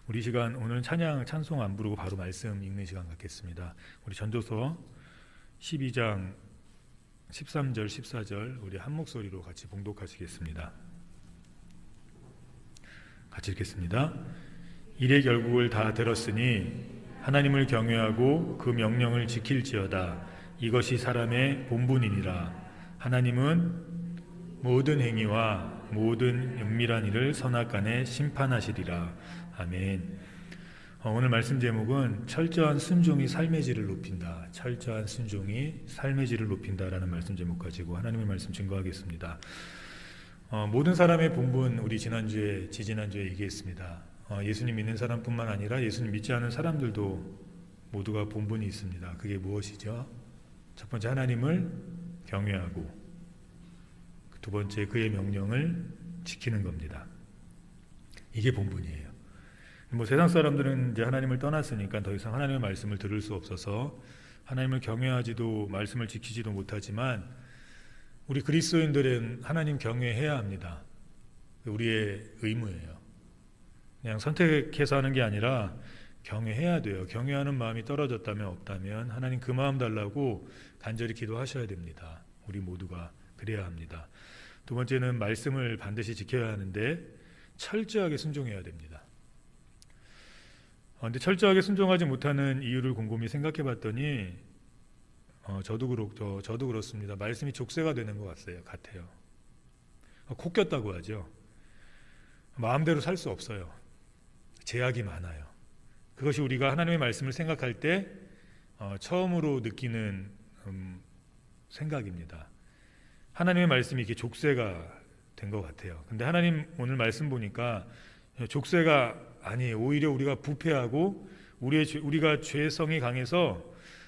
우리 시간 오늘 찬양 찬송 안 부르고 바로 말씀 읽는 시간 갖겠습니다. 우리 전도서 12장 13절 14절 우리 한 목소리로 같이 봉독하시겠습니다. 같이 읽겠습니다. 일의 결국을 다 들었으니 하나님을 경외하고 그 명령을 지킬지어다. 이것이 사람의 본분이니라. 하나님은 모든 행위와 모든 은밀한 일을 선악간에 심판하시리라. 아멘. 오늘 말씀 제목은 철저한 순종이 삶의 질을 높인다. 철저한 순종이 삶의 질을 높인다라는 말씀 제목 가지고 하나님의 말씀 증거하겠습니다. 모든 사람의 본분 우리 지지난주에 얘기했습니다. 예수님 믿는 사람뿐만 아니라 예수님 믿지 않은 사람들도 모두가 본분이 있습니다. 그게 무엇이죠? 첫 번째 하나님을 경외하고 두 번째 그의 명령을 지키는 겁니다. 이게 본분이에요. 세상 사람들은 이제 하나님을 떠났으니까 더 이상 하나님의 말씀을 들을 수 없어서 하나님을 경외하지도 말씀을 지키지도 못하지만 우리 그리스도인들은 하나님 경외해야 합니다. 우리의 의무예요. 그냥 선택해서 하는 게 아니라 경외해야 돼요. 경외하는 마음이 떨어졌다면 없다면 하나님 그 마음 달라고 간절히 기도하셔야 됩니다. 우리 모두가 그래야 합니다. 두 번째는 말씀을 반드시 지켜야 하는데 철저하게 순종해야 됩니다. 근데 철저하게 순종하지 못하는 이유를 곰곰이 생각해 봤더니 저도 그렇습니다. 말씀이 족쇄가 되는 것 같아요. 코 꼈다고 하죠. 마음대로 살 수 없어요. 제약이 많아요. 그것이 우리가 하나님의 말씀을 생각할 때 처음으로 느끼는 생각입니다. 하나님의 말씀이 이렇게 족쇄가 된 것 같아요. 근데 하나님 오늘 말씀 보니까 족쇄가 아니에요. 오히려 우리가 부패하고 우리가 죄성이 강해서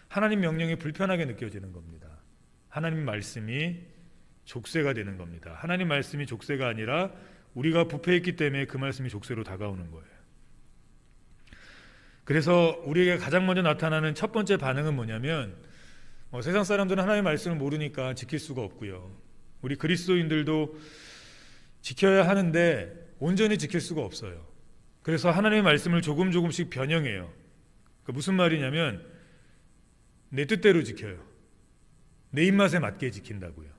하나님 명령이 불편하게 느껴지는 겁니다. 하나님 말씀이 족쇄가 되는 겁니다. 하나님 말씀이 족쇄가 아니라 우리가 부패했기 때문에 그 말씀이 족쇄로 다가오는 거예요. 그래서 우리에게 가장 먼저 나타나는 첫 번째 반응은 뭐냐면 세상 사람들은 하나님의 말씀을 모르니까 지킬 수가 없고요. 우리 그리스도인들도 지켜야 하는데 온전히 지킬 수가 없어요. 그래서 하나님의 말씀을 조금씩 변형해요. 무슨 말이냐면 내 뜻대로 지켜요. 내 입맛에 맞게 지킨다고요.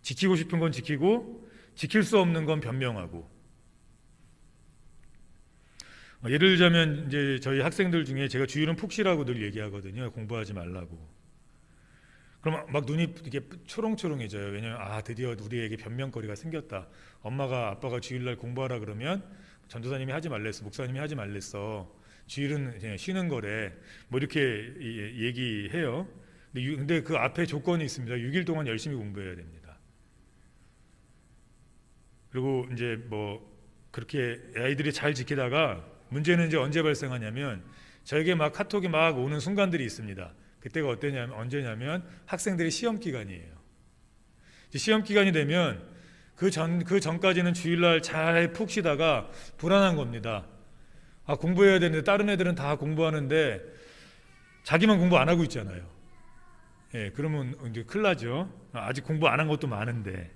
지키고 싶은 건 지키고 지킬 수 없는 건 변명하고. 예를 들자면 이제 저희 학생들 중에 제가 주일은 푹 쉬라고 늘 얘기하거든요. 공부하지 말라고. 그럼 막 눈이 이렇게 초롱초롱해져요. 왜냐하면 드디어 우리에게 변명거리가 생겼다. 엄마가 아빠가 주일날 공부하라 그러면 전도사님이 하지 말랬어, 목사님이 하지 말랬어. 주일은 그냥 쉬는 거래. 뭐 이렇게 얘기해요. 근데 그 앞에 조건이 있습니다. 6일 동안 열심히 공부해야 됩니다. 그리고 이제 그렇게 아이들이 잘 지키다가 문제는 이제 언제 발생하냐면 저에게 막 카톡이 막 오는 순간들이 있습니다. 그때가 언제냐면 학생들의 시험 기간이에요. 시험 기간이 되면 그 전까지는 주일날 잘 푹 쉬다가 불안한 겁니다. 공부해야 되는데 다른 애들은 다 공부하는데 자기만 공부 안 하고 있잖아요. 그러면 이제 큰일 나죠. 아직 공부 안 한 것도 많은데.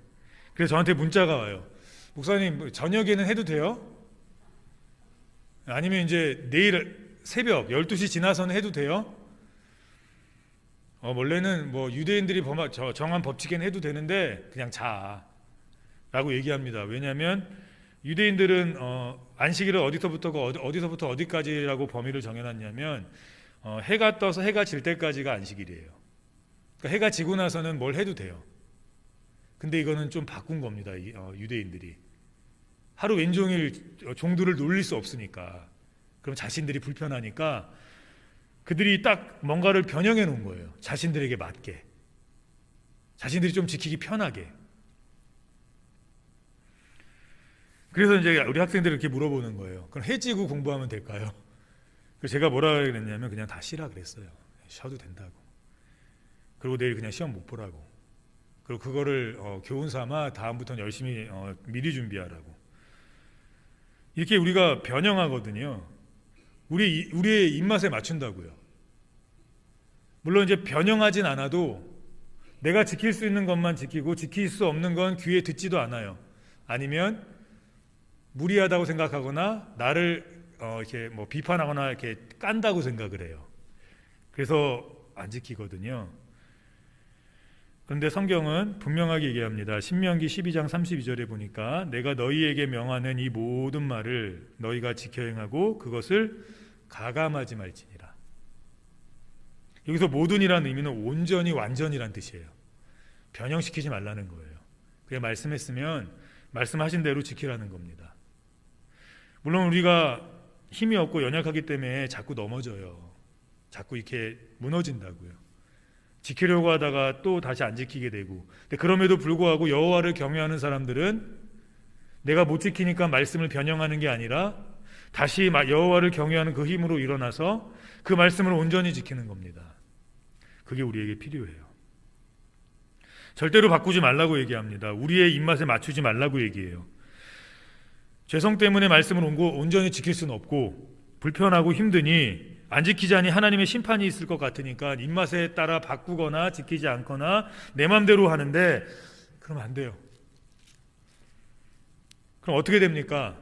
그래서 저한테 문자가 와요. 목사님, 저녁에는 해도 돼요? 아니면 이제 내일 새벽 12시 지나서는 해도 돼요? 원래는 유대인들이 정한 법칙에는 해도 되는데 그냥 자 라고 얘기합니다. 왜냐하면 유대인들은 안식일을 어디서부터 어디까지라고 범위를 정해놨냐면 해가 떠서 해가 질 때까지가 안식일이에요. 그러니까 해가 지고 나서는 뭘 해도 돼요. 근데 이거는 좀 바꾼 겁니다. 유대인들이 하루 왼종일 종들을 놀릴 수 없으니까. 그럼 자신들이 불편하니까 그들이 딱 뭔가를 변형해 놓은 거예요. 자신들에게 맞게. 자신들이 좀 지키기 편하게. 그래서 이제 우리 학생들이 이렇게 물어보는 거예요. 그럼 해지고 공부하면 될까요? 그래서 제가 뭐라 그랬냐면 그냥 다 쉬라 그랬어요. 쉬어도 된다고. 그리고 내일 그냥 시험 못 보라고. 그리고 그거를 교훈 삼아 다음부터는 열심히 미리 준비하라고. 이렇게 우리가 변형하거든요. 우리의 입맛에 맞춘다고요. 물론 이제 변형하진 않아도 내가 지킬 수 있는 것만 지키고 지킬 수 없는 건 귀에 듣지도 않아요. 아니면 무리하다고 생각하거나 나를 이렇게 뭐 비판하거나 이렇게 깐다고 생각을 해요. 그래서 안 지키거든요. 그런데 성경은 분명하게 얘기합니다. 신명기 12장 32절에 보니까 내가 너희에게 명하는 이 모든 말을 너희가 지켜 행하고 그것을 가감하지 말지니라. 여기서 모든이라는 의미는 온전히 완전이란 뜻이에요. 변형시키지 말라는 거예요. 그게 말씀했으면 말씀하신 대로 지키라는 겁니다. 물론 우리가 힘이 없고 연약하기 때문에 자꾸 넘어져요. 자꾸 이렇게 무너진다고요. 지키려고 하다가 또 다시 안 지키게 되고. 근데 그럼에도 불구하고 여호와를 경외하는 사람들은 내가 못 지키니까 말씀을 변형하는 게 아니라 다시 여호와를 경외하는 그 힘으로 일어나서 그 말씀을 온전히 지키는 겁니다. 그게 우리에게 필요해요. 절대로 바꾸지 말라고 얘기합니다. 우리의 입맛에 맞추지 말라고 얘기해요. 죄성 때문에 말씀을 온전히 지킬 수는 없고 불편하고 힘드니 안 지키자니 하나님의 심판이 있을 것 같으니까 입맛에 따라 바꾸거나 지키지 않거나 내 맘대로 하는데 그러면 안 돼요. 그럼 어떻게 됩니까?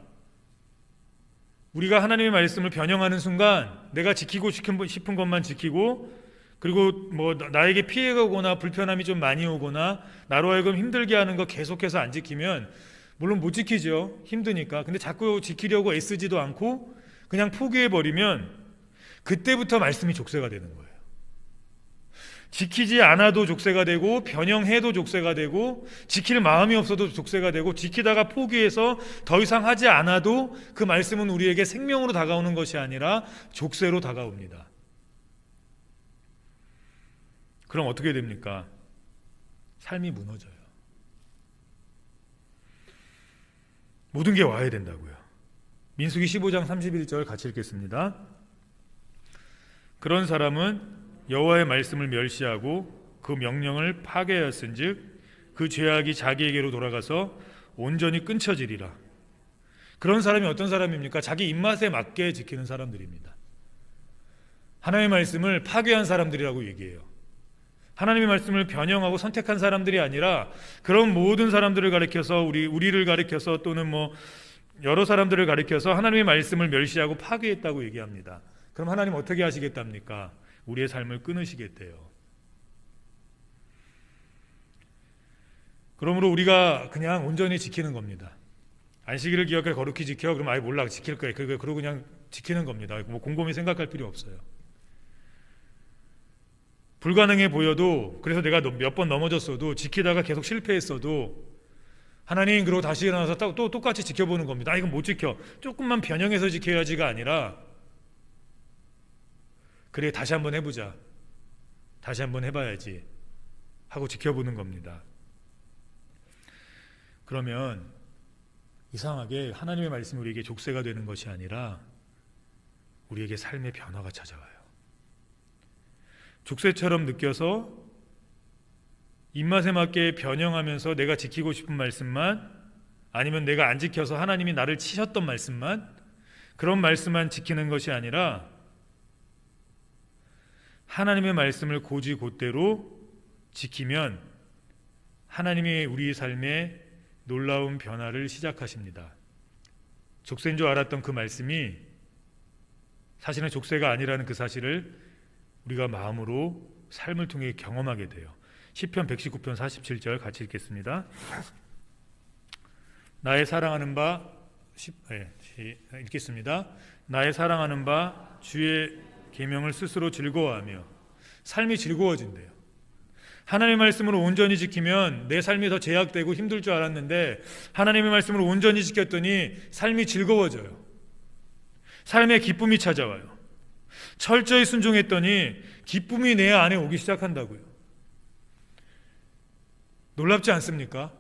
우리가 하나님의 말씀을 변형하는 순간 내가 지키고 싶은 것만 지키고 그리고 뭐 나에게 피해가 오거나 불편함이 좀 많이 오거나 나로 하여금 힘들게 하는 거 계속해서 안 지키면 물론 못 지키죠. 힘드니까. 근데 자꾸 지키려고 애쓰지도 않고 그냥 포기해버리면 그때부터 말씀이 족쇄가 되는 거예요. 지키지 않아도 족쇄가 되고 변형해도 족쇄가 되고 지킬 마음이 없어도 족쇄가 되고 지키다가 포기해서 더 이상 하지 않아도 그 말씀은 우리에게 생명으로 다가오는 것이 아니라 족쇄로 다가옵니다. 그럼 어떻게 됩니까? 삶이 무너져요. 모든 게 와야 된다고요. 민수기 15장 31절 같이 읽겠습니다. 그런 사람은 여호와의 말씀을 멸시하고 그 명령을 파괴하였은즉 그 죄악이 자기에게로 돌아가서 온전히 끊쳐지리라. 그런 사람이 어떤 사람입니까? 자기 입맛에 맞게 지키는 사람들입니다. 하나님의 말씀을 파괴한 사람들이라고 얘기해요. 하나님의 말씀을 변형하고 선택한 사람들이 아니라 그런 모든 사람들을 가리켜서 우리를 가리켜서 또는 뭐 여러 사람들을 가리켜서 하나님의 말씀을 멸시하고 파괴했다고 얘기합니다. 그럼 하나님 어떻게 하시겠답니까? 우리의 삶을 끊으시겠대요. 그러므로 우리가 그냥 온전히 지키는 겁니다. 안식일을 기억해 거룩히 지켜. 그럼 아예 몰라 지킬 거예요. 그러고 그냥 지키는 겁니다. 뭐 곰곰이 생각할 필요 없어요. 불가능해 보여도 그래서 내가 몇 번 넘어졌어도 지키다가 계속 실패했어도 하나님 그러고 다시 일어나서 또 똑같이 지켜보는 겁니다. 이건 못 지켜. 조금만 변형해서 지켜야지가 아니라 그래 다시 한번 해보자. 다시 한번 해봐야지 하고 지켜보는 겁니다. 그러면 이상하게 하나님의 말씀이 우리에게 족쇄가 되는 것이 아니라 우리에게 삶의 변화가 찾아와요. 족쇄처럼 느껴서 입맛에 맞게 변형하면서 내가 지키고 싶은 말씀만 아니면 내가 안 지켜서 하나님이 나를 치셨던 말씀만 그런 말씀만 지키는 것이 아니라 하나님의 말씀을 곧이곧대로 지키면 하나님이 우리 삶에 놀라운 변화를 시작하십니다. 족쇄인 줄 알았던 그 말씀이 사실은 족쇄가 아니라는 그 사실을 우리가 마음으로 삶을 통해 경험하게 돼요. 시편 119편 47절 같이 읽겠습니다. 나의 사랑하는 바 읽겠습니다. 나의 사랑하는 바 주의 계명을 스스로 즐거워하며 삶이 즐거워진대요. 하나님의 말씀을 온전히 지키면 내 삶이 더 제약되고 힘들 줄 알았는데 하나님의 말씀을 온전히 지켰더니 삶이 즐거워져요. 삶에 기쁨이 찾아와요. 철저히 순종했더니 기쁨이 내 안에 오기 시작한다고요. 놀랍지 않습니까?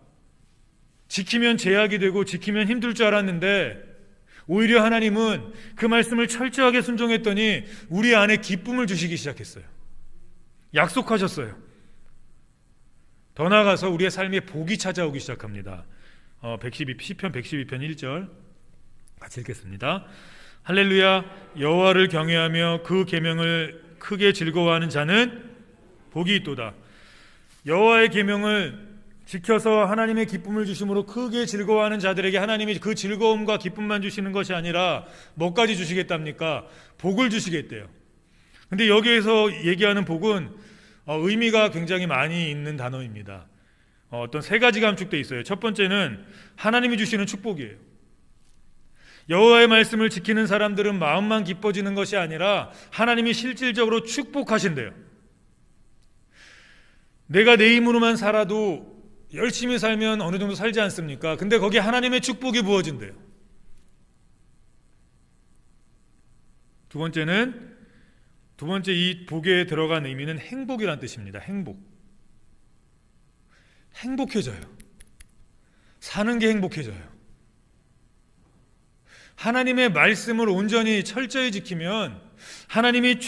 지키면 제약이 되고 지키면 힘들 줄 알았는데 오히려 하나님은 그 말씀을 철저하게 순종했더니 우리 안에 기쁨을 주시기 시작했어요. 약속하셨어요. 더 나아가서 우리의 삶에 복이 찾아오기 시작합니다. 시편 112편 1절 같이 읽겠습니다. 할렐루야. 여호와를 경외하며 그 계명을 크게 즐거워하는 자는 복이 있도다. 여호와의 계명을 지켜서 하나님의 기쁨을 주심으로 크게 즐거워하는 자들에게 하나님이 그 즐거움과 기쁨만 주시는 것이 아니라 뭐까지 주시겠답니까? 복을 주시겠대요. 근데 여기에서 얘기하는 복은 의미가 굉장히 많이 있는 단어입니다. 어떤 세 가지가 함축되어 있어요. 첫 번째는 하나님이 주시는 축복이에요. 여호와의 말씀을 지키는 사람들은 마음만 기뻐지는 것이 아니라 하나님이 실질적으로 축복하신대요. 내가 내 힘으로만 살아도 열심히 살면 어느 정도 살지 않습니까? 근데 거기에 하나님의 축복이 부어진대요. 두 번째 이 복에 들어간 의미는 행복이란 뜻입니다. 행복해져요. 사는 게 행복해져요. 하나님의 말씀을 온전히 철저히 지키면 하나님이